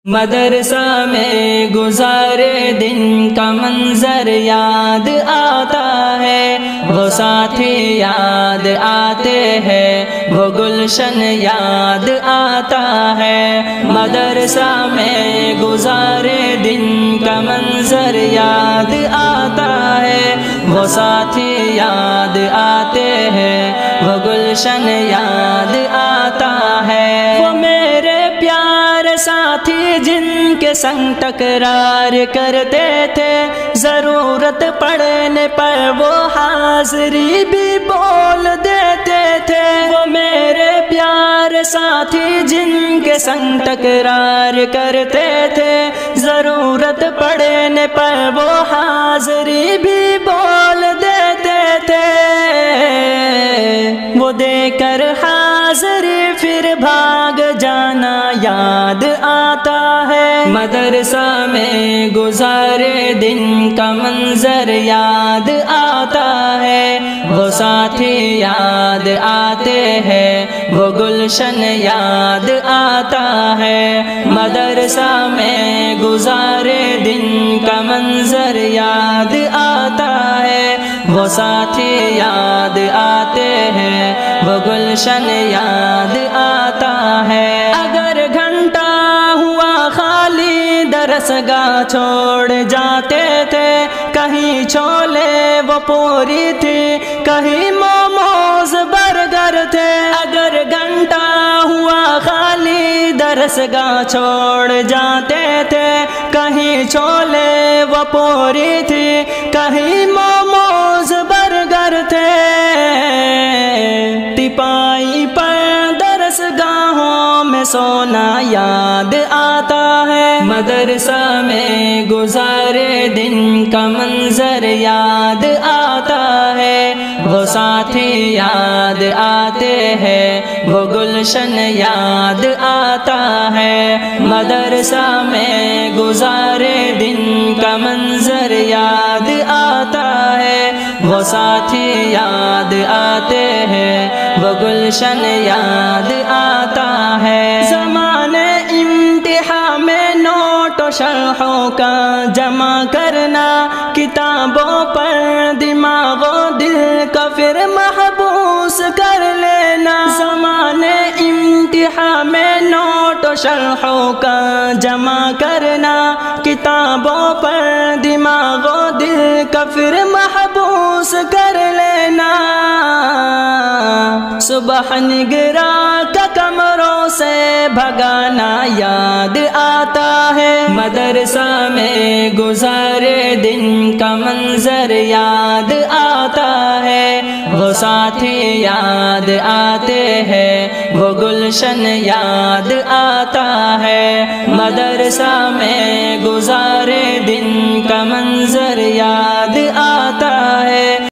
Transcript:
مدرسہ میں گزارے دن کا منظر یاد آتا ہے، وہ ساتھی یاد آتے ہیں، وہ گلشن یاد آتا ہے۔ مدرسہ میں گزارے دن کا منظر یاد آتا ہے، وہ ساتھی یاد آتے ہیں، وہ گلشن یاد آتا ہے۔ وہ میرے پیارے ساتھی جن کے سنگ تکرار کرتے تھے، ضرورت پڑنے پر وہ حاضری بھی بول دیتے تھے۔ وہ میرے پیارے ساتھی جن کے سنگ تکرار کرتے تھے، ضرورت پڑنے پر وہ حاضری بھی بول دیتے تھے۔ وہ دے کر حاضری پھر بھاگ جانا یاد آتا ہے۔ مدرسہ میں گزارے دن کا منظر یاد آتا ہے، وہ ساتھی یاد آتے ہیں، وہ گلشن یاد آتا ہے۔ مدرسہ میں گزارے دن کا منظر یاد آتا ہے، وہ ساتھی یاد آتے ہیں، وہ گلشن یاد آتا ہے۔ اگر گھنٹہ ہوا خالی درس گاہ چھوڑ جاتے تھے، کہیں چھولے وہ پوری تھی، کہیں موموز برگر تھے۔ اگر گھنٹہ ہوا خالی درس گاہ چھوڑ جاتے تھے، کہیں چھولے وہ پوری تھی، کہیں موموز برگر تھے۔ ٹپائی پر درس گاہوں میں سونا یاد آتا ہے۔ مدرسہ میں گزارے دن کا منظر یاد آتا ہے، وہ ساتھی یاد آتے ہیں، وہ گلشن یاد آتا ہے۔ مدرسہ میں گزارے دن کا منظر یاد آتا ہے، وہ ساتھی یاد آتے ہیں، وہ گلشن یاد آتا ہے۔ زمانے امتحان میں نوٹ و شرحوں کا جمع کرنا، کتابوں پر دماغ و دل کا پھر محبوس کر لینا۔ زمانے امتحان میں نوٹ و شرحوں کا جمع کرنا، کتابوں پر دماغ و دل کا پھر محبوس کر لینا۔ صبح نگرا کا کمروں سے بھگانا یاد آتا ہے۔ مدرسہ میں گزارے دن کا منظر یاد آتا ہے، وہ ساتھی یاد آتے ہیں، وہ گلشن یاد آتا ہے۔ مدرسہ میں گزارے دن کا منظر یاد